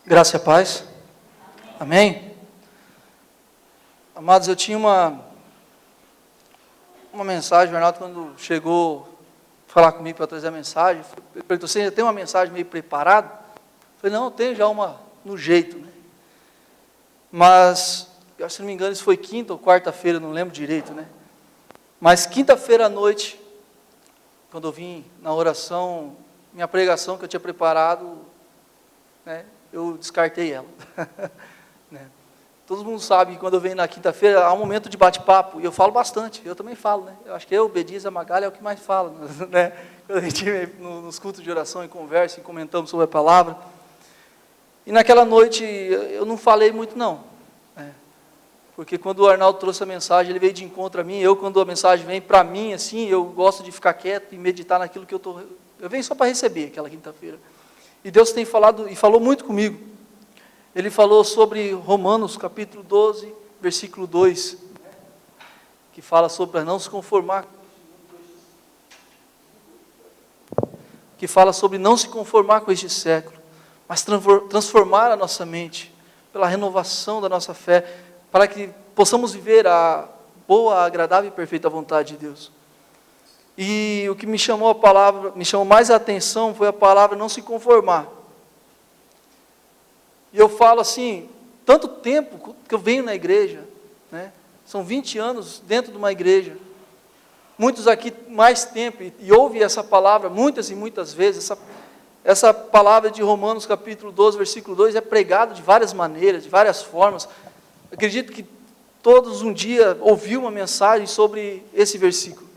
Graça e paz. Amém? Amados, eu tinha uma mensagem, o Arnaldo, quando chegou falar comigo para trazer a mensagem, ele perguntou: você já tem uma mensagem meio preparada? Eu falei: não, eu tenho já uma no jeito, né? Mas, se não me engano, isso foi quinta ou quarta-feira, não lembro direito, né? Mas quinta-feira à noite, quando eu vim na oração, minha pregação que eu tinha preparado, né, eu descartei ela. Né? Todo mundo sabe que quando eu venho na quinta-feira, há um momento de bate-papo, e eu falo bastante, eu também falo, né? Eu acho que eu, Bediz e a Magalha é o que mais fala, né? Quando a gente vem nos cultos de oração e conversa e comentamos sobre a palavra. E naquela noite, eu não falei muito não, né? Porque quando o Arnaldo trouxe a mensagem, ele veio de encontro a mim. Eu, quando a mensagem vem para mim, assim, eu gosto de ficar quieto e meditar naquilo que eu venho só para receber aquela quinta-feira. E Deus tem falado, e falou muito comigo. Ele falou sobre Romanos, capítulo 12, versículo 2, que fala sobre não se conformar, que fala sobre não se conformar com este século, mas transformar a nossa mente, pela renovação da nossa fé, para que possamos viver a boa, agradável e perfeita vontade de Deus. E o que me chamou mais a atenção foi a palavra não se conformar. E eu falo assim, tanto tempo que eu venho na igreja, né? São 20 anos dentro de uma igreja, muitos aqui mais tempo, e ouvem essa palavra muitas e muitas vezes. Essa palavra de Romanos capítulo 12, versículo 2, é pregado de várias maneiras, de várias formas. Acredito que todos um dia ouviram uma mensagem sobre esse versículo.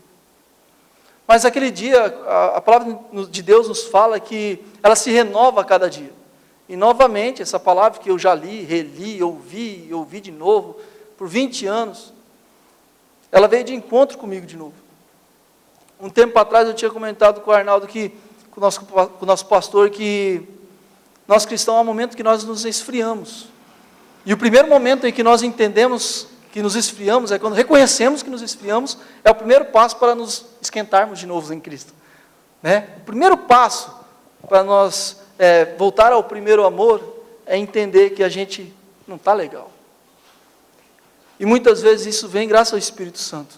Mas aquele dia, a palavra de Deus nos fala que ela se renova a cada dia. E novamente, essa palavra que eu já li, reli, ouvi de novo, por 20 anos, ela veio de encontro comigo de novo. Um tempo atrás eu tinha comentado com o Arnaldo, com o nosso pastor, que nós cristãos há um momento que nós nos esfriamos. E o primeiro momento em que nós entendemos que nos esfriamos, é quando reconhecemos que nos esfriamos, é o primeiro passo para nos esquentarmos de novo em Cristo. Né? O primeiro passo para nós voltar ao primeiro amor é entender que a gente não está legal. E muitas vezes isso vem graças ao Espírito Santo.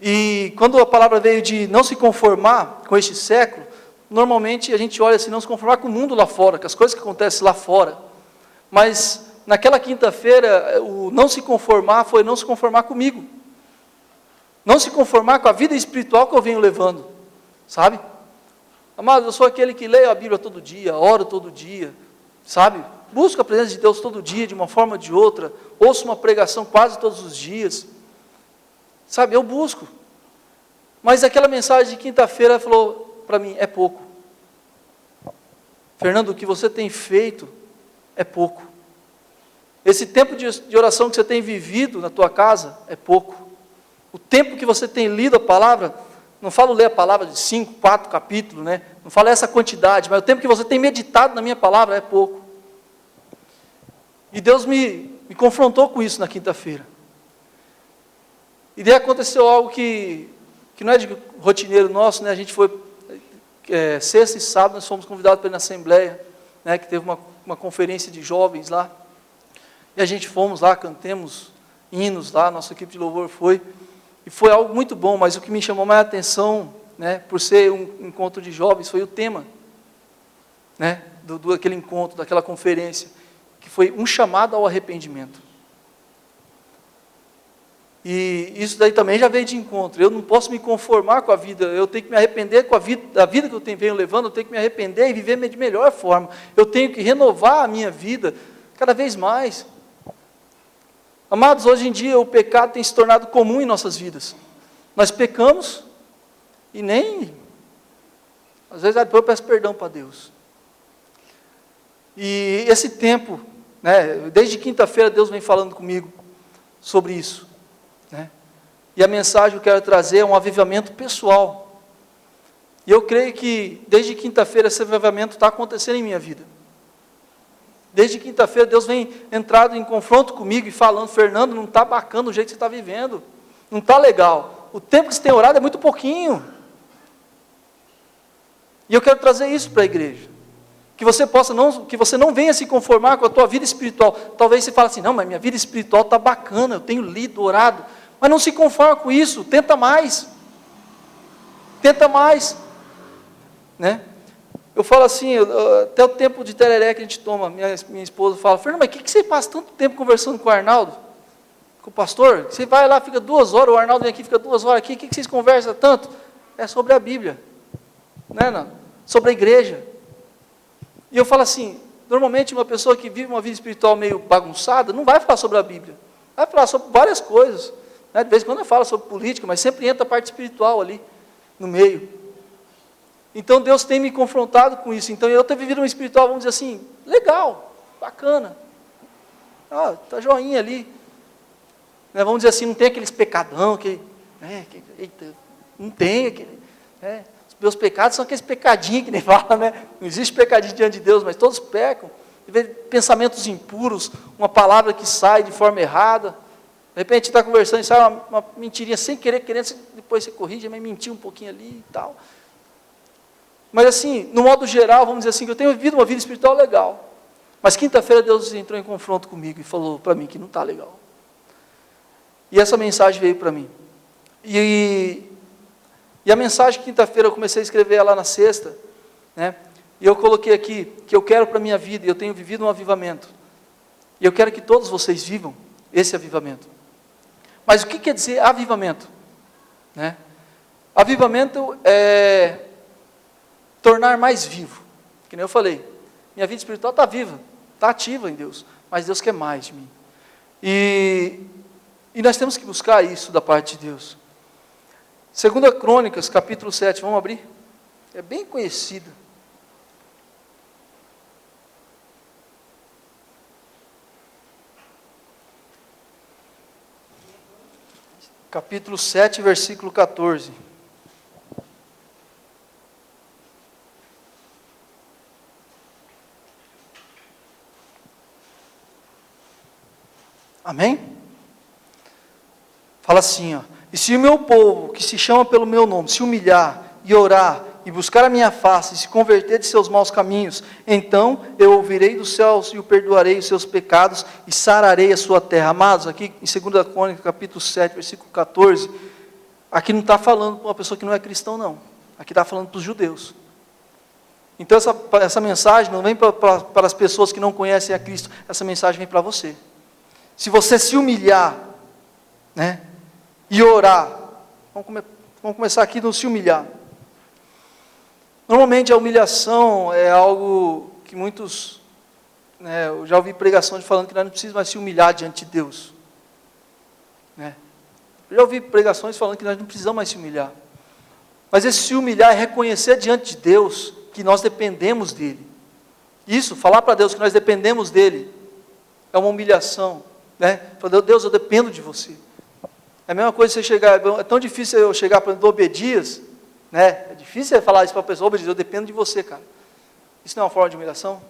E quando a palavra veio de não se conformar com este século, normalmente a gente olha assim, não se conformar com o mundo lá fora, com as coisas que acontecem lá fora. Mas naquela quinta-feira, o não se conformar foi não se conformar comigo. Não se conformar com a vida espiritual que eu venho levando, sabe? Amados, eu sou aquele que leio a Bíblia todo dia, oro todo dia, sabe? Busco a presença de Deus todo dia, de uma forma ou de outra, ouço uma pregação quase todos os dias, sabe? Eu busco. Mas aquela mensagem de quinta-feira falou para mim: é pouco. Fernando, o que você tem feito é pouco. Esse tempo de oração que você tem vivido na tua casa é pouco. O tempo que você tem lido a palavra, não falo ler a palavra de 5, 4 capítulos, né? Não falo essa quantidade, mas o tempo que você tem meditado na minha palavra é pouco. E Deus me confrontou com isso na quinta-feira. E daí aconteceu algo que não é de rotineiro nosso, né? A gente foi, sexta e sábado, nós fomos convidados para ir na Assembleia, né? Que teve uma conferência de jovens lá. E a gente fomos lá, cantemos hinos lá, nossa equipe de louvor foi. E foi algo muito bom, mas o que me chamou mais a atenção, né, por ser um encontro de jovens, foi o tema, né, daquele encontro, daquela conferência, que foi um chamado ao arrependimento. E isso daí também já veio de encontro. Eu não posso me conformar com a vida, eu tenho que me arrepender da vida que eu venho levando, eu tenho que me arrepender e viver de melhor forma. Eu tenho que renovar a minha vida cada vez mais. Amados, hoje em dia o pecado tem se tornado comum em nossas vidas. Nós pecamos e às vezes eu peço perdão para Deus. E esse tempo, né, desde quinta-feira Deus vem falando comigo sobre isso, né? E a mensagem que eu quero trazer é um avivamento pessoal. E eu creio que desde quinta-feira esse avivamento está acontecendo em minha vida. Desde quinta-feira Deus vem entrado em confronto comigo e falando: Fernando, não está bacana o jeito que você está vivendo, não está legal, o tempo que você tem orado é muito pouquinho. E eu quero trazer isso para a igreja. que você não venha se conformar com a tua vida espiritual. Talvez você fale assim, não, mas minha vida espiritual está bacana, eu tenho lido, orado, mas não se conforma com isso, tenta mais, né? Eu falo assim, até o tempo de tereré que a gente toma, minha esposa fala, Fernando, mas o que você passa tanto tempo conversando com o Arnaldo, com o pastor? Você vai lá, fica 2 horas, o Arnaldo vem aqui, fica 2 horas aqui, o que vocês conversam tanto? É sobre a Bíblia, não, sobre a igreja. E eu falo assim, normalmente uma pessoa que vive uma vida espiritual meio bagunçada, não vai falar sobre a Bíblia, vai falar sobre várias coisas, né? De vez em quando ela fala sobre política, mas sempre entra a parte espiritual ali, no meio. Então Deus tem me confrontado com isso. Então eu tenho vivido um espiritual, vamos dizer assim, legal, bacana. Está joinha ali. Né, vamos dizer assim, não tem aqueles pecadão, não tem aquele. Os meus pecados são aqueles pecadinhos que nem fala, né? Não existe pecadinho diante de Deus, mas todos pecam. Pensamentos impuros, uma palavra que sai de forma errada. De repente está conversando e sai uma mentirinha sem querer, querendo, depois você corrige, mas mentiu um pouquinho ali e tal. Mas assim, no modo geral, vamos dizer assim, que eu tenho vivido uma vida espiritual legal. Mas quinta-feira Deus entrou em confronto comigo e falou para mim que não está legal. E essa mensagem veio para mim. E a mensagem quinta-feira eu comecei a escrever ela na sexta, né? E eu coloquei aqui que eu quero para a minha vida, e eu tenho vivido um avivamento. E eu quero que todos vocês vivam esse avivamento. Mas o que quer dizer avivamento? Né? Avivamento é tornar mais vivo, que nem eu falei, minha vida espiritual está viva, está ativa em Deus, mas Deus quer mais de mim, e nós temos que buscar isso da parte de Deus. 2 Crônicas, capítulo 7, vamos abrir? É bem conhecida. Capítulo 7, versículo 14. Amém? Fala assim, e se o meu povo, que se chama pelo meu nome, se humilhar e orar, e buscar a minha face, e se converter de seus maus caminhos, então eu ouvirei dos céus e o perdoarei os seus pecados, e sararei a sua terra. Amados, aqui em 2 Crônicas, capítulo 7, versículo 14, aqui não está falando para uma pessoa que não é cristão, não. Aqui está falando para os judeus. Então essa mensagem não vem para as pessoas que não conhecem a Cristo, essa mensagem vem para você. Se você se humilhar, né, e orar, vamos começar aqui no se humilhar. Normalmente a humilhação é algo que muitos, né, eu já ouvi pregações falando que nós não precisamos mais se humilhar diante de Deus. Né? Eu já ouvi pregações falando que nós não precisamos mais se humilhar. Mas esse se humilhar é reconhecer diante de Deus que nós dependemos dEle. Isso, falar para Deus que nós dependemos dEle, é uma humilhação. Né? Falar, Deus, eu dependo de você. É a mesma coisa você chegar, é tão difícil eu chegar para o Obedias, né? É difícil falar isso para a pessoa, Obedias, eu dependo de você, cara. Isso não é uma forma de humilhação?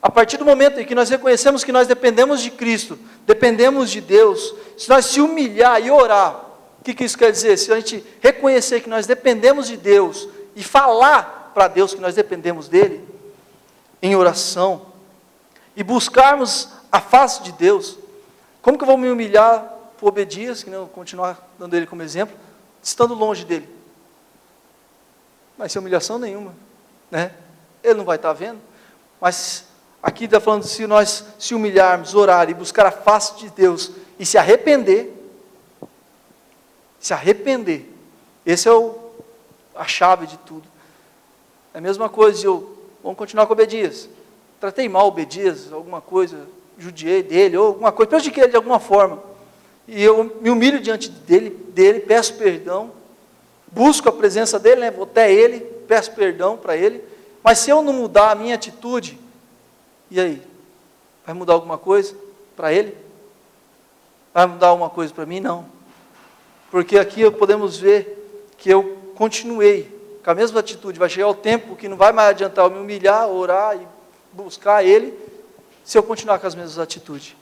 A partir do momento em que nós reconhecemos que nós dependemos de Cristo, dependemos de Deus, se nós se humilhar e orar, o que isso quer dizer? Se a gente reconhecer que nós dependemos de Deus e falar para Deus que nós dependemos dEle, em oração, e buscarmos a face de Deus, como que eu vou me humilhar por Obedias, que não continuar dando ele como exemplo, estando longe dele? Não vai ser humilhação nenhuma, né? Ele não vai estar vendo, mas aqui está falando, se nós se humilharmos, orar e buscar a face de Deus e se arrepender, esse é a chave de tudo. É a mesma coisa, vamos continuar com Obedias, tratei mal Obedias, alguma coisa, judiei dele, ou alguma coisa, prejudiquei ele de alguma forma, e eu me humilho diante dele, peço perdão, busco a presença dele, né, vou até ele, peço perdão para ele, mas se eu não mudar a minha atitude, e aí? Vai mudar alguma coisa para ele? Vai mudar alguma coisa para mim? Não. Porque aqui podemos ver que eu continuei com a mesma atitude, vai chegar o tempo que não vai mais adiantar eu me humilhar, orar e buscar ele, se eu continuar com as mesmas atitudes.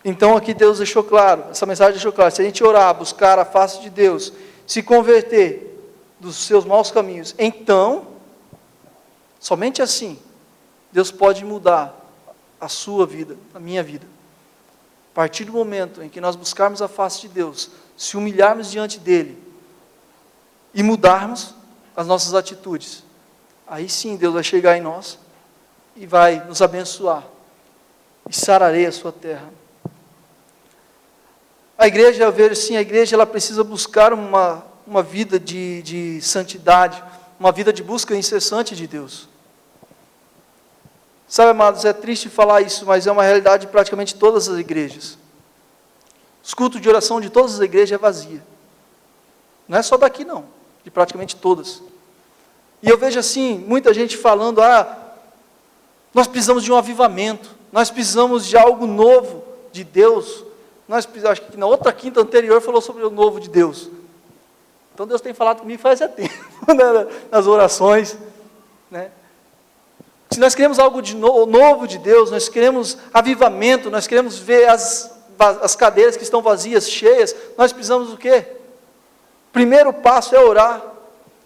Então aqui Deus deixou claro, essa mensagem deixou claro, se a gente orar, buscar a face de Deus, se converter dos seus maus caminhos, então, somente assim, Deus pode mudar a sua vida, a minha vida. A partir do momento em que nós buscarmos a face de Deus, se humilharmos diante dEle e mudarmos as nossas atitudes, aí sim Deus vai chegar em nós e vai nos abençoar e sararei a sua terra. A igreja, eu vejo sim, a igreja ela precisa buscar uma vida de santidade, uma vida de busca incessante de Deus. Sabe, amados, é triste falar isso, mas é uma realidade de praticamente todas as igrejas. Os cultos de oração de todas as igrejas é vazia. Não é só daqui não, de praticamente todas. E eu vejo assim, muita gente falando, nós precisamos de um avivamento, nós precisamos de algo novo de Deus. Acho que na outra quinta anterior falou sobre o novo de Deus. Então Deus tem falado comigo faz tempo, nas orações, né? Se nós queremos algo de novo de Deus, nós queremos avivamento, nós queremos ver as cadeiras que estão vazias, cheias, nós precisamos do quê? Primeiro passo é orar.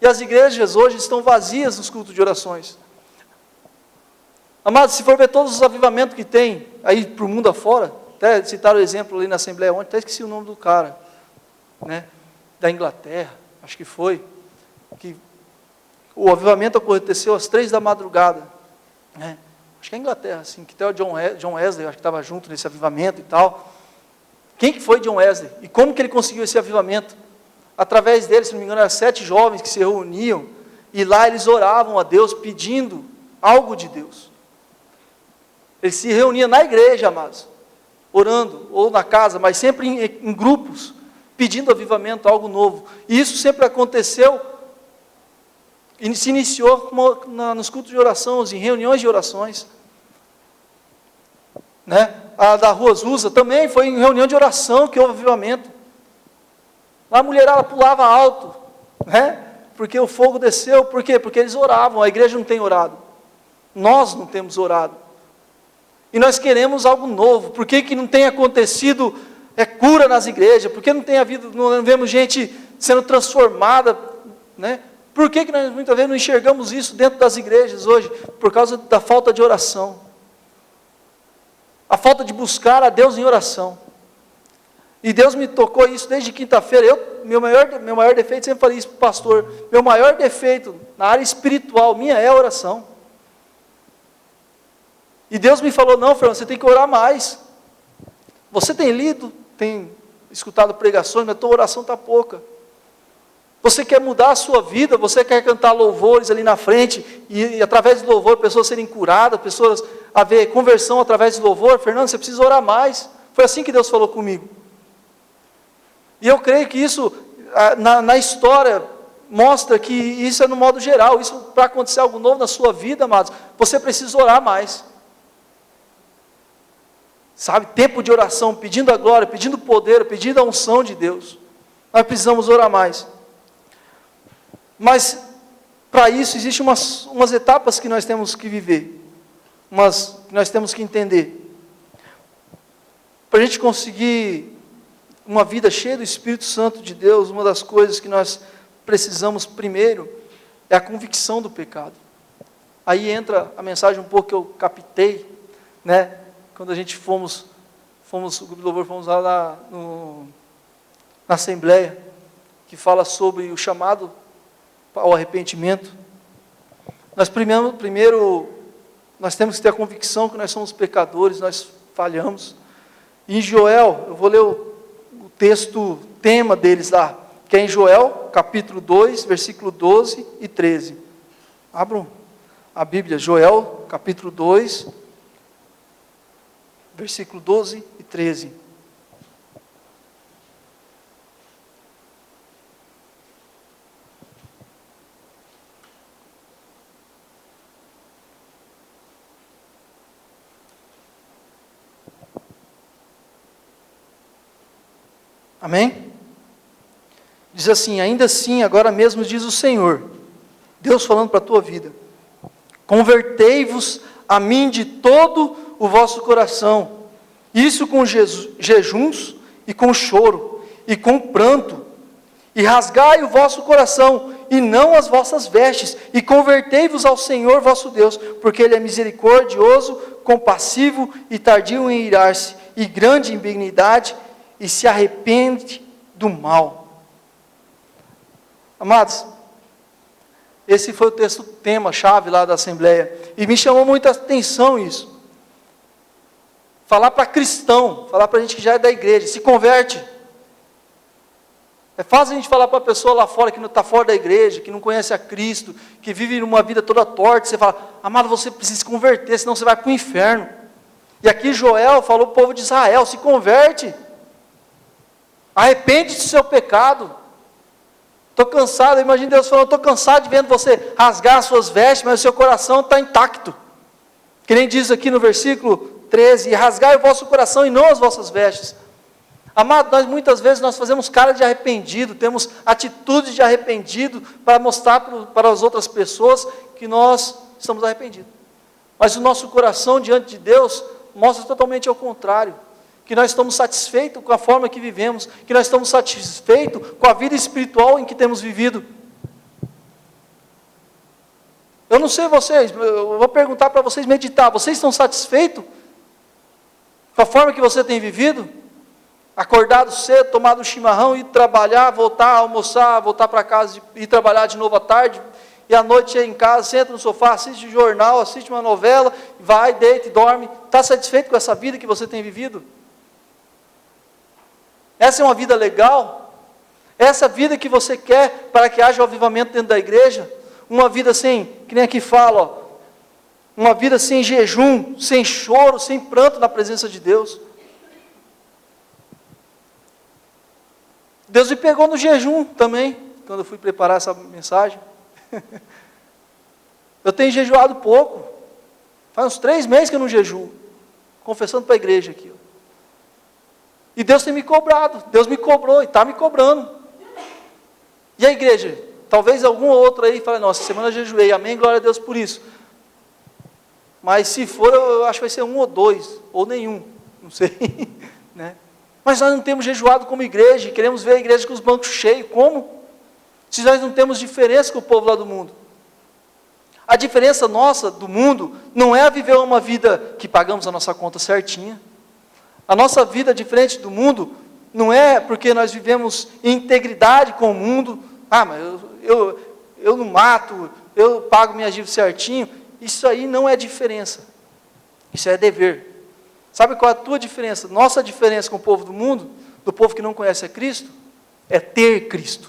E as igrejas hoje estão vazias nos cultos de orações. Amados, se for ver todos os avivamentos que tem aí para o mundo afora, até citaram o exemplo ali na Assembleia ontem, até esqueci o nome do cara, né? Da Inglaterra, acho que foi, que o avivamento aconteceu às 3 da madrugada, né? Acho que é a Inglaterra, assim, que até o John Wesley, acho que estava junto nesse avivamento e tal. Quem que foi John Wesley? E como que ele conseguiu esse avivamento? Através dele, se não me engano, eram 7 jovens que se reuniam, e lá eles oravam a Deus, pedindo algo de Deus. Eles se reuniam na igreja, amados, orando, ou na casa, mas sempre em grupos, pedindo avivamento, algo novo. E isso sempre aconteceu, e se iniciou nos cultos de oração, em reuniões de orações, né? A da Rua Azusa também foi em reunião de oração que houve avivamento. Lá a mulherada pulava alto, né? Porque o fogo desceu. Por quê? Porque eles oravam. A igreja não tem orado, nós não temos orado, e nós queremos algo novo. Por que não tem acontecido cura nas igrejas? Por que não tem havido, não vemos gente sendo transformada, né? Por que nós muitas vezes não enxergamos isso dentro das igrejas hoje? Por causa da falta de oração, a falta de buscar a Deus em oração. E Deus me tocou isso desde quinta-feira. Meu maior defeito, sempre falei isso para o pastor, meu maior defeito na área espiritual minha é a oração. E Deus me falou, não, Fernando, você tem que orar mais. Você tem lido, tem escutado pregações, mas a tua oração está pouca. Você quer mudar a sua vida, você quer cantar louvores ali na frente, e através do louvor, pessoas serem curadas, pessoas haver conversão através do louvor. Fernando, você precisa orar mais. Foi assim que Deus falou comigo. E eu creio que isso, na história, mostra que isso é no modo geral. Isso, para acontecer algo novo na sua vida, amados, você precisa orar mais. Sabe, tempo de oração, pedindo a glória, pedindo o poder, pedindo a unção de Deus. Nós precisamos orar mais. Mas, para isso, existem umas etapas que nós temos que viver, que nós temos que entender. Para a gente conseguir uma vida cheia do Espírito Santo de Deus, uma das coisas que nós precisamos primeiro é a convicção do pecado. Aí entra a mensagem um pouco que eu captei, né? Quando a gente fomos o grupo de louvor, fomos lá na Assembleia, que fala sobre o chamado ao arrependimento. Nós primeiro nós temos que ter a convicção que nós somos pecadores, nós falhamos. E em Joel, eu vou ler o texto, tema deles lá, que é em Joel, capítulo 2, versículo 12 e 13. Abram a Bíblia, Joel, capítulo 2, versículo 12 e 13. Amém? Diz assim, ainda assim, agora mesmo diz o Senhor, Deus falando para a tua vida, convertei-vos a mim de todo o vosso coração, isso com jejuns, e com choro, e com pranto, e rasgai o vosso coração, e não as vossas vestes, e convertei-vos ao Senhor vosso Deus, porque Ele é misericordioso, compassivo e tardio em irar-se, e grande em benignidade, e se arrepende do mal. Amados, esse foi o texto tema-chave lá da Assembleia, e me chamou muita atenção isso. Falar para cristão, falar para a gente que já é da igreja, se converte. É fácil a gente falar para a pessoa lá fora, que não está fora da igreja, que não conhece a Cristo, que vive numa vida toda torta, você fala, amado, você precisa se converter, senão você vai para o inferno. E aqui Joel falou para o povo de Israel, se converte, arrepende do seu pecado. Estou cansado, imagina Deus falando, estou cansado de vendo você rasgar as suas vestes, mas o seu coração está intacto. Que nem diz aqui no versículo 13, e rasgai o vosso coração e não as vossas vestes. Amado, muitas vezes nós fazemos cara de arrependido, temos atitudes de arrependido para mostrar para as outras pessoas que nós estamos arrependidos. Mas o nosso coração diante de Deus mostra totalmente ao contrário. Que nós estamos satisfeitos com a forma que vivemos, que nós estamos satisfeitos com a vida espiritual em que temos vivido. Eu não sei vocês, eu vou perguntar para vocês meditar, vocês estão satisfeitos com a forma que você tem vivido? Acordado cedo, tomado um chimarrão, ir trabalhar, voltar a almoçar, voltar para casa, ir trabalhar de novo à tarde, e à noite chega em casa, senta no sofá, assiste jornal, assiste uma novela, vai, deita e dorme. Está satisfeito com essa vida que você tem vivido? Essa é uma vida legal? Essa vida que você quer para que haja o avivamento dentro da igreja? Uma vida sem, que nem aqui fala, ó, uma vida sem jejum, sem choro, sem pranto na presença de Deus. Deus me pegou no jejum também, quando eu fui preparar essa mensagem. Eu tenho jejuado pouco, faz uns 3 meses que eu não jejuo, confessando para a igreja aqui. Ó. E Deus tem me cobrado, Deus me cobrou e está me cobrando. E a igreja? Talvez algum outro aí fale, nossa, semana eu jejuei, amém, glória a Deus por isso. Mas se for, eu acho que vai ser 1 ou 2, ou nenhum, não sei, né? Mas nós não temos jejuado como igreja, e queremos ver a igreja com os bancos cheios, como? Se nós não temos diferença com o povo lá do mundo. A diferença nossa do mundo, não é viver uma vida que pagamos a nossa conta certinha. A nossa vida diferente do mundo, não é porque nós vivemos em integridade com o mundo, mas eu não mato, eu pago minhas dívidas certinho. Isso aí não é diferença, isso é dever. Sabe qual é a tua diferença? Nossa diferença com o povo do mundo, do povo que não conhece a Cristo, é ter Cristo.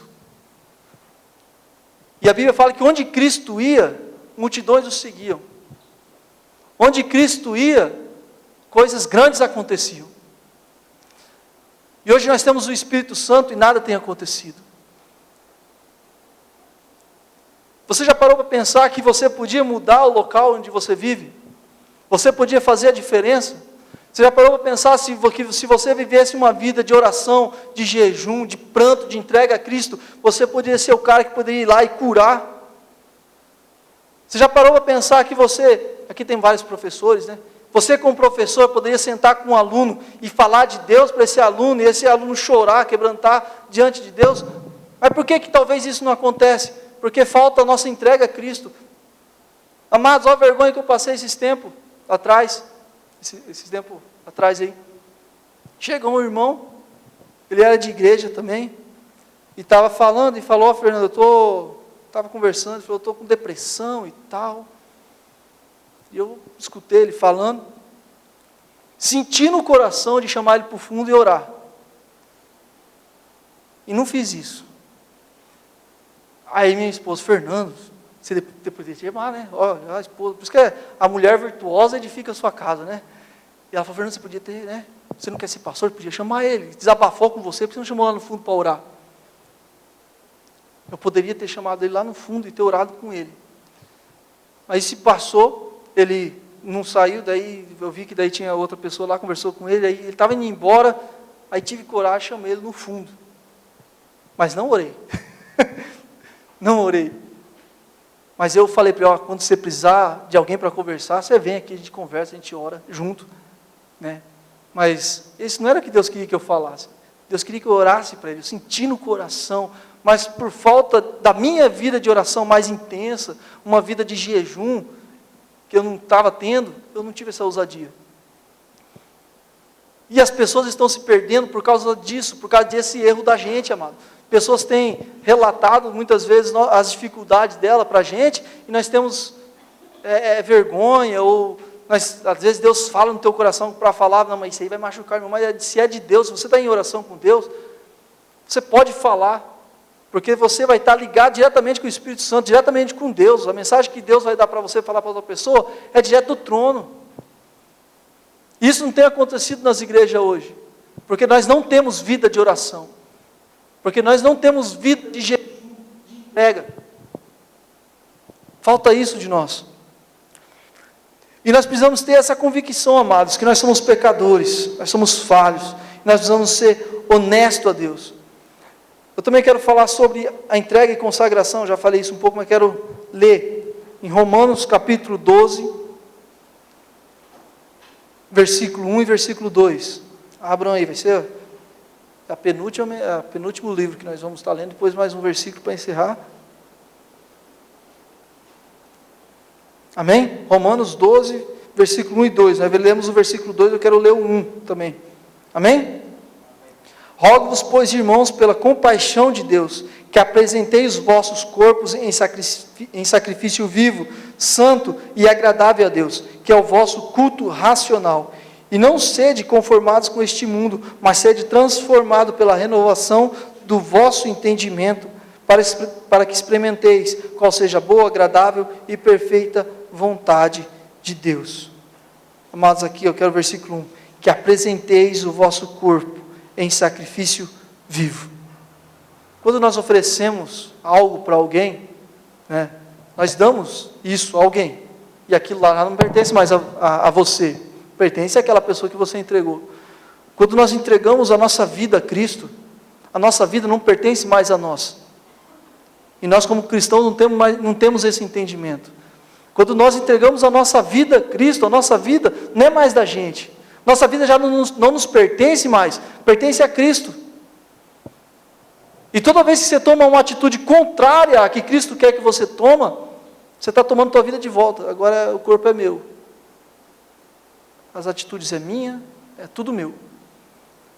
E a Bíblia fala que onde Cristo ia, multidões o seguiam. Onde Cristo ia, coisas grandes aconteciam. E hoje nós temos o Espírito Santo e nada tem acontecido. Você já parou para pensar que você podia mudar o local onde você vive? Você podia fazer a diferença? Você já parou para pensar se você vivesse uma vida de oração, de jejum, de pranto, de entrega a Cristo, você poderia ser o cara que poderia ir lá e curar? Você já parou para pensar que aqui tem vários professores, né? Você como professor poderia sentar com um aluno e falar de Deus para esse aluno, e esse aluno chorar, quebrantar diante de Deus? Mas por que talvez isso não acontece? Porque falta a nossa entrega a Cristo. Amados, olha a vergonha que eu passei esses tempos atrás, aí. Chegou um irmão, ele era de igreja também, e estava falando, e falou, Fernando, estava conversando, ele falou, estou com depressão e tal. E eu escutei ele falando, senti no coração de chamar ele para o fundo e orar. E não fiz isso. Aí minha esposa, Fernando, você poderia chamar, né? A esposa, por isso que a mulher virtuosa edifica a sua casa, né? E ela falou, Fernando, você podia ter, né? Você não quer ser pastor, podia chamar ele, desabafou com você, porque você não chamou lá no fundo para orar. Eu poderia ter chamado ele lá no fundo e ter orado com ele. Mas se passou, ele não saiu, daí eu vi que daí tinha outra pessoa lá, conversou com ele, aí ele estava indo embora, aí tive coragem, chamei ele no fundo. Mas não orei. Não orei. Mas eu falei para ele, quando você precisar de alguém para conversar, você vem aqui, a gente conversa, a gente ora junto. Né? Mas isso não era o que Deus queria que eu falasse. Deus queria que eu orasse para ele. Eu senti no coração, mas por falta da minha vida de oração mais intensa, uma vida de jejum, que eu não estava tendo, eu não tive essa ousadia. E as pessoas estão se perdendo por causa disso, por causa desse erro da gente, amado. Pessoas têm relatado muitas vezes as dificuldades dela para a gente, e nós temos vergonha, ou às vezes Deus fala no teu coração para falar, não, mas isso aí vai machucar, mas se é de Deus, se você está em oração com Deus, você pode falar, porque você vai estar ligado diretamente com o Espírito Santo, diretamente com Deus. A mensagem que Deus vai dar para você falar para outra pessoa é direto do trono. Isso não tem acontecido nas igrejas hoje, porque nós não temos vida de oração, porque nós não temos vida de jejum, de entrega. Falta isso de nós. E nós precisamos ter essa convicção, amados, que nós somos pecadores, nós somos falhos, nós precisamos ser honestos a Deus. Eu também quero falar sobre a entrega e consagração, já falei isso um pouco, mas quero ler em Romanos capítulo 12, versículo 1 e versículo 2. Abram aí, vai ser a penúltimo livro que nós vamos estar lendo, depois mais um versículo para encerrar. Amém? Romanos 12, versículo 1 e 2. Nós lemos o versículo 2, eu quero ler o 1 também. Amém? Rogo-vos, pois, irmãos, pela compaixão de Deus, que apresenteis os vossos corpos em sacrifício vivo, santo e agradável a Deus, que é o vosso culto racional. E não sede conformados com este mundo, mas sede transformado pela renovação do vosso entendimento, para que experimenteis qual seja a boa, agradável e perfeita vontade de Deus. Amados, aqui eu quero o versículo 1, que apresenteis o vosso corpo em sacrifício vivo. Quando nós oferecemos algo para alguém, né, nós damos isso a alguém, e aquilo lá não pertence mais a você, pertence àquela pessoa que você entregou. Quando nós entregamos a nossa vida a Cristo, a nossa vida não pertence mais a nós, e nós como cristãos não temos esse entendimento. Quando nós entregamos a nossa vida a Cristo, a nossa vida não é mais da gente, nossa vida já não nos pertence mais, pertence a Cristo. E toda vez que você toma uma atitude contrária à que Cristo quer que você toma, você está tomando a tua vida de volta. Agora o corpo é meu, as atitudes é minha, é tudo meu.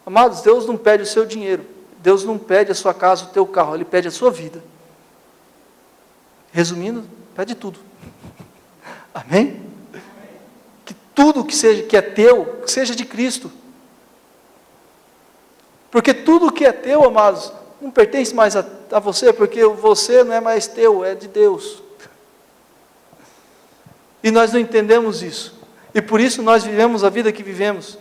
Amados, Deus não pede o seu dinheiro, Deus não pede a sua casa, o teu carro, Ele pede a sua vida. Resumindo, pede tudo. Amém? Tudo que é teu, que seja de Cristo. Porque tudo que é teu, amados, não pertence mais a você, porque você não é mais teu, é de Deus. E nós não entendemos isso. E por isso nós vivemos a vida que vivemos.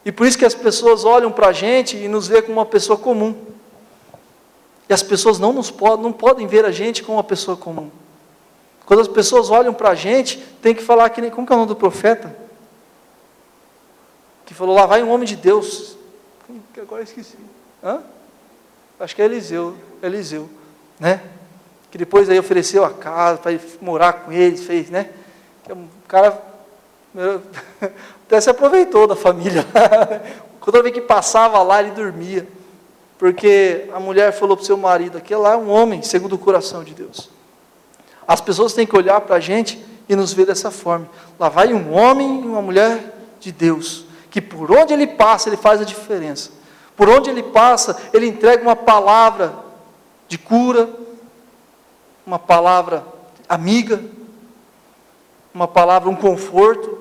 E por isso que as pessoas olham para a gente e nos veem como uma pessoa comum. E as pessoas não podem ver a gente como uma pessoa comum. Quando as pessoas olham para a gente, tem que falar que nem... Como que é o nome do profeta? Que falou, lá vai um homem de Deus, agora eu esqueci, acho que é Eliseu, né, que depois aí ofereceu a casa, para morar com eles, fez, né, que o cara, até se aproveitou da família, toda vez que passava lá, ele dormia, porque a mulher falou para o seu marido, aquele lá é um homem, segundo o coração de Deus. As pessoas têm que olhar para a gente e nos ver dessa forma, lá vai um homem e uma mulher de Deus, que por onde ele passa, ele faz a diferença. Por onde ele passa, ele entrega uma palavra de cura, uma palavra amiga, uma palavra, um conforto.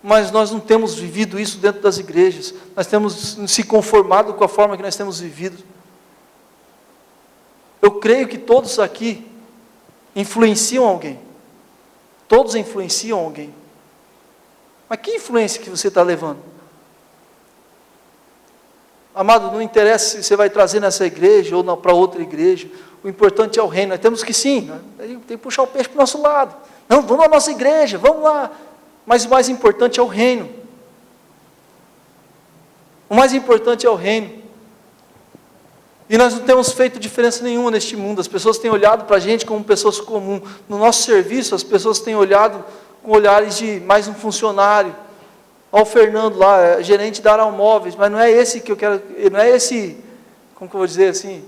Mas nós não temos vivido isso dentro das igrejas. Nós temos se conformado com a forma que nós temos vivido. Eu creio que todos aqui influenciam alguém. Todos influenciam alguém. Mas que influência que você está levando? Amado, não interessa se você vai trazer nessa igreja ou para outra igreja, o importante é o reino. Nós temos que sim, tem que puxar o peixe para o nosso lado. Não, vamos à nossa igreja, vamos lá. Mas o mais importante é o reino. O mais importante é o reino. E nós não temos feito diferença nenhuma neste mundo. As pessoas têm olhado para a gente como pessoas comuns. No nosso serviço, as pessoas têm olhado com olhares de mais um funcionário. Olha o Fernando lá, gerente da Aral Móveis, mas não é esse que eu quero, não é esse, como que eu vou dizer assim,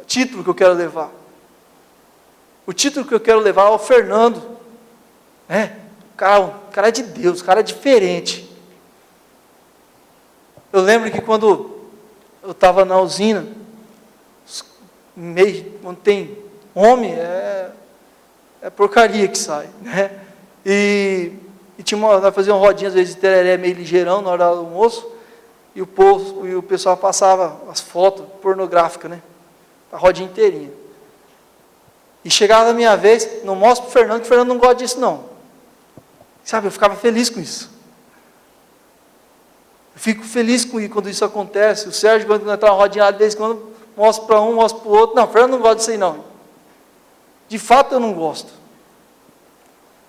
título que eu quero levar. O título que eu quero levar é o Fernando. O cara é de Deus, o cara é diferente. Eu lembro que quando eu estava na usina, quando tem homem, é porcaria que sai, né? E nós fazíamos rodinhas, às vezes, de tereré meio ligeirão na hora do almoço, e o pessoal passava as fotos pornográficas, né? A rodinha inteirinha. E chegava a minha vez, não mostro para o Fernando, que o Fernando não gosta disso, não. Sabe, eu ficava feliz com isso. Eu fico feliz quando isso acontece. O Sérgio, quando está na rodinha, de vez em quando, mostra para um, mostra para o outro. Não, o Fernando não gosta disso aí, não. De fato, eu não gosto.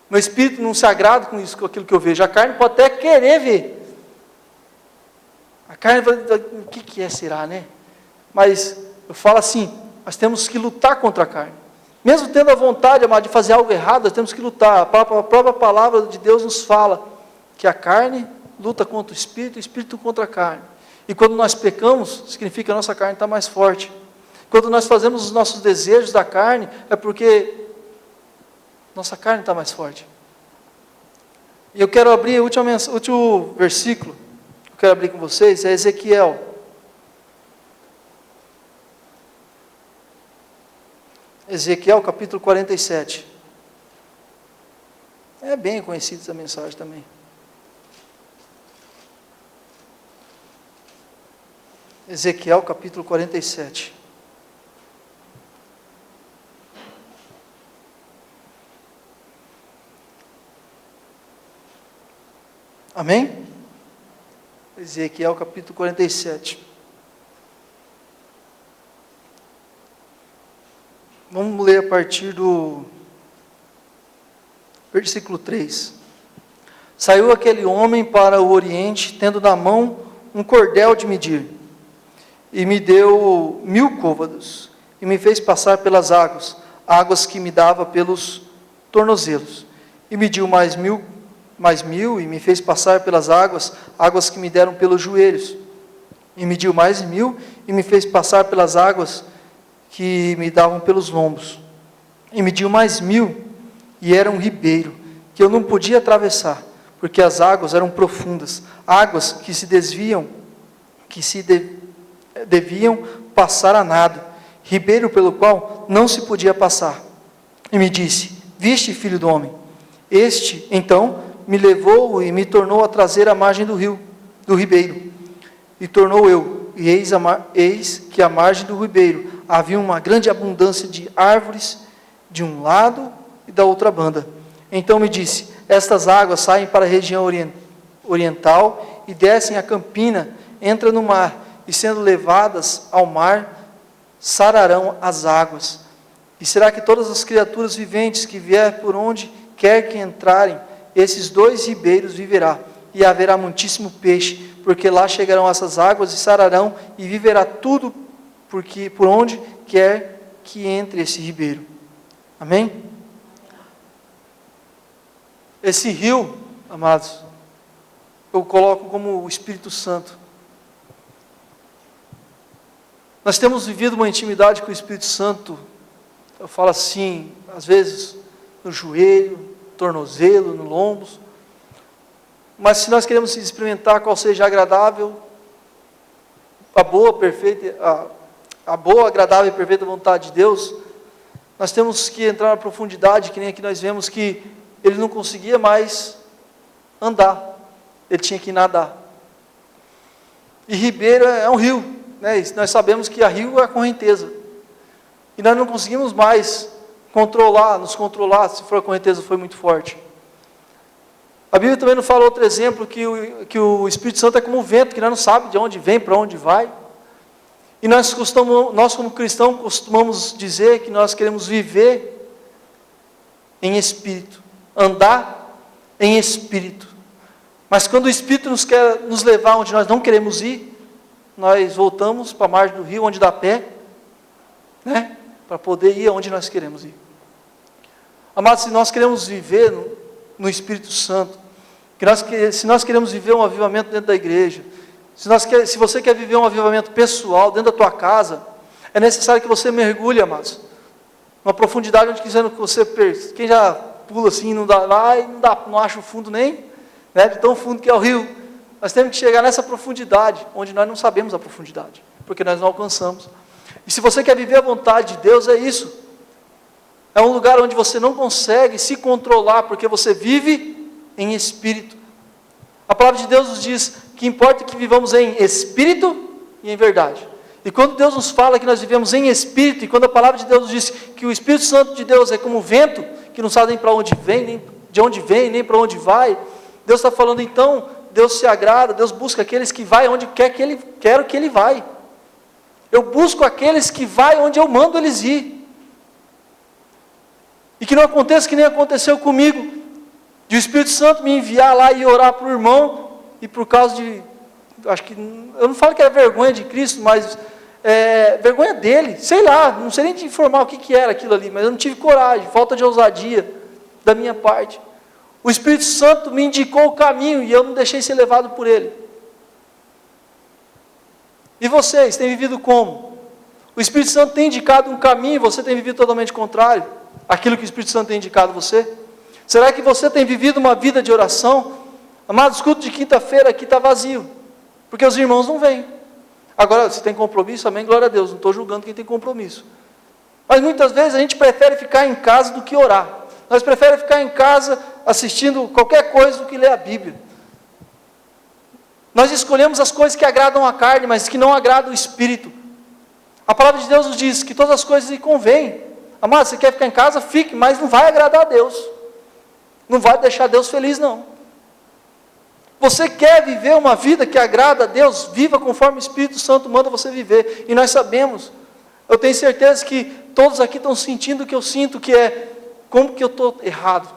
Meu espírito não se agrada com isso, com aquilo que eu vejo. A carne pode até querer ver. A carne vai, o que é, será, né? Mas eu falo assim, nós temos que lutar contra a carne. Mesmo tendo a vontade, amado, de fazer algo errado, nós temos que lutar. A própria palavra de Deus nos fala que a carne luta contra o espírito contra a carne. E quando nós pecamos, significa que a nossa carne está mais forte. Quando nós fazemos os nossos desejos da carne, é porque nossa carne está mais forte. E eu quero abrir o último versículo, que eu quero abrir com vocês, é Ezequiel. Ezequiel capítulo 47. É bem conhecida essa mensagem também. Ezequiel capítulo 47. Amém? Ezequiel capítulo 47. Vamos ler a partir do versículo 3. Saiu aquele homem para o oriente, tendo na mão um cordel de medir, e me deu 1000 côvados, e me fez passar pelas águas que me dava pelos tornozelos, e mediu mais mil, e me fez passar pelas águas que me deram pelos joelhos, e mediu mais 1000, e me fez passar pelas águas que me davam pelos lombos, e mediu mais 1000, e era um ribeiro, que eu não podia atravessar, porque as águas eram profundas, águas que se deviam passar a nado, ribeiro pelo qual não se podia passar. E me disse: viste, filho do homem? Este, então, me levou e me tornou a trazer à margem do ribeiro. E tornou eu, e eis que à margem do ribeiro havia uma grande abundância de árvores de um lado e da outra banda. Então me disse: estas águas saem para a região oriental e descem a campina, entram no mar, e sendo levadas ao mar, sararão as águas. E será que todas as criaturas viventes que vier por onde quer que entrarem, esses 2 ribeiros viverá, e haverá muitíssimo peixe, porque lá chegarão essas águas e sararão, e viverá tudo, porque por onde quer que entre esse ribeiro. Amém? Esse rio, amados, eu coloco como o Espírito Santo. Nós temos vivido uma intimidade com o Espírito Santo, eu falo assim, às vezes no joelho, tornozelo, no lombos, mas se nós queremos experimentar qual seja agradável, a boa, agradável e perfeita vontade de Deus, nós temos que entrar na profundidade, que nem aqui nós vemos que ele não conseguia mais andar, ele tinha que nadar. E ribeiro é um rio, né? Nós sabemos que a rio é a correnteza, e nós não conseguimos mais nos controlar, se for a correnteza foi muito forte. A Bíblia também nos fala outro exemplo, que o Espírito Santo é como um vento, que nós não sabemos de onde vem, para onde vai. E nós como cristãos costumamos dizer que nós queremos viver em Espírito, andar em Espírito. Mas quando o Espírito nos quer nos levar onde nós não queremos ir, nós voltamos para a margem do rio, onde dá pé, né? Para poder ir aonde nós queremos ir. Amados, se nós queremos viver no Espírito Santo, se nós queremos viver um avivamento dentro da igreja, se você quer viver um avivamento pessoal dentro da tua casa, É necessário que você mergulhe, amados, uma profundidade onde quiserem que você, quem já pula assim, não dá lá e não acha o fundo nem, né, de tão fundo que é o rio. Nós temos que chegar nessa profundidade, onde nós não sabemos a profundidade, porque nós não alcançamos. E se você quer viver a vontade de Deus, é isso. É um lugar onde você não consegue se controlar, porque você vive em espírito. A palavra de Deus nos diz que importa que vivamos em espírito e em verdade. E quando Deus nos fala que nós vivemos em espírito, e quando a palavra de Deus nos diz que o Espírito Santo de Deus é como o vento, que não sabe nem para onde vem, nem de onde vem, nem para onde vai, Deus está falando então, Deus se agrada, Deus busca aqueles que vai onde quero que Ele vai. Eu busco aqueles que vai onde eu mando eles ir. E que não aconteça que nem aconteceu comigo, de o Espírito Santo me enviar lá e orar para o irmão, e por causa de, acho que, eu não falo que era vergonha de Cristo, mas vergonha dele, sei lá, não sei nem te informar o que era aquilo ali, mas eu não tive coragem, falta de ousadia da minha parte. O Espírito Santo me indicou o caminho e eu não deixei ser levado por ele. E vocês têm vivido como? O Espírito Santo tem indicado um caminho e você tem vivido totalmente contrário àquilo que o Espírito Santo tem indicado a você? Será que você tem vivido uma vida de oração? Amados, o culto de quinta-feira aqui está vazio, porque os irmãos não vêm. Agora, se tem compromisso, amém, glória a Deus, não estou julgando quem tem compromisso. Mas muitas vezes a gente prefere ficar em casa do que orar. Nós preferimos ficar em casa assistindo qualquer coisa do que ler a Bíblia. Nós escolhemos as coisas que agradam a carne, mas que não agradam o Espírito. A palavra de Deus nos diz que todas as coisas lhe convêm. Amado, você quer ficar em casa? Fique, mas não vai agradar a Deus. Não vai deixar Deus feliz, não. Você quer viver uma vida que agrada a Deus? Viva conforme o Espírito Santo manda você viver. E nós sabemos, eu tenho certeza que todos aqui estão sentindo o que eu sinto, que é, como que eu estou errado?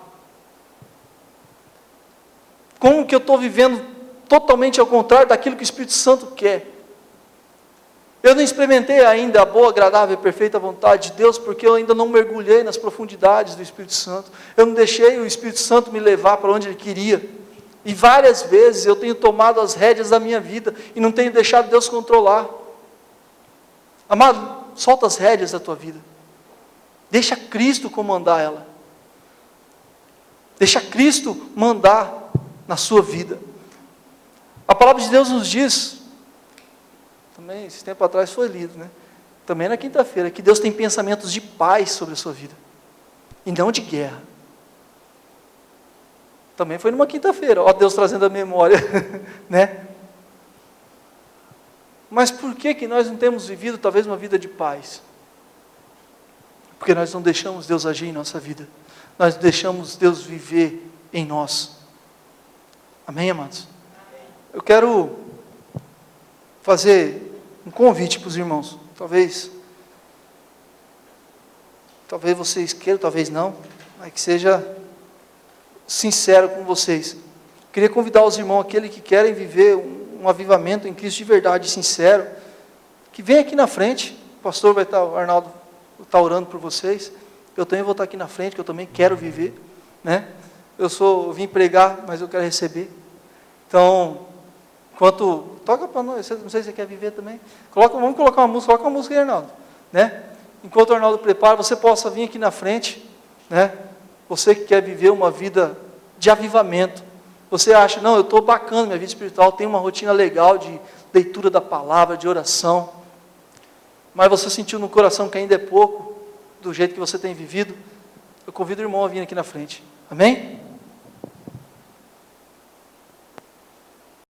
Como que eu estou vivendo totalmente ao contrário daquilo que o Espírito Santo quer? Eu não experimentei ainda a boa, agradável e perfeita vontade de Deus, porque eu ainda não mergulhei nas profundidades do Espírito Santo. Eu não deixei o Espírito Santo me levar para onde Ele queria. E várias vezes eu tenho tomado as rédeas da minha vida e não tenho deixado Deus controlar. Amado, solta as rédeas da tua vida. Deixa Cristo comandar ela. Deixa Cristo mandar na sua vida. A palavra de Deus nos diz, também esse tempo atrás foi lido, né? Também na quinta-feira, que Deus tem pensamentos de paz sobre a sua vida, e não de guerra. Também foi numa quinta-feira, ó Deus trazendo a memória, né? Mas por que nós não temos vivido talvez uma vida de paz? Porque nós não deixamos Deus agir em nossa vida. Nós deixamos Deus viver em nós. Amém, amados? Eu quero fazer um convite para os irmãos. Talvez vocês queiram, talvez não, mas que seja sincero com vocês. Queria convidar os irmãos, aqueles que querem viver um avivamento em Cristo de verdade, sincero, que venham aqui na frente. O pastor vai estar, o Arnaldo está orando por vocês. Eu também vou estar aqui na frente, que eu também quero viver, né? Eu vim pregar, mas eu quero receber. Então, toca para nós, não sei se você quer viver também. Vamos colocar uma música, coloca uma música aí, Arnaldo, né? Enquanto o Arnaldo prepara, você possa vir aqui na frente, né? Você que quer viver uma vida de avivamento, você acha, não, eu estou bacana, minha vida espiritual, tenho uma rotina legal de leitura da palavra, de oração, mas você sentiu no coração que ainda é pouco, do jeito que você tem vivido, eu convido o irmão a vir aqui na frente, amém?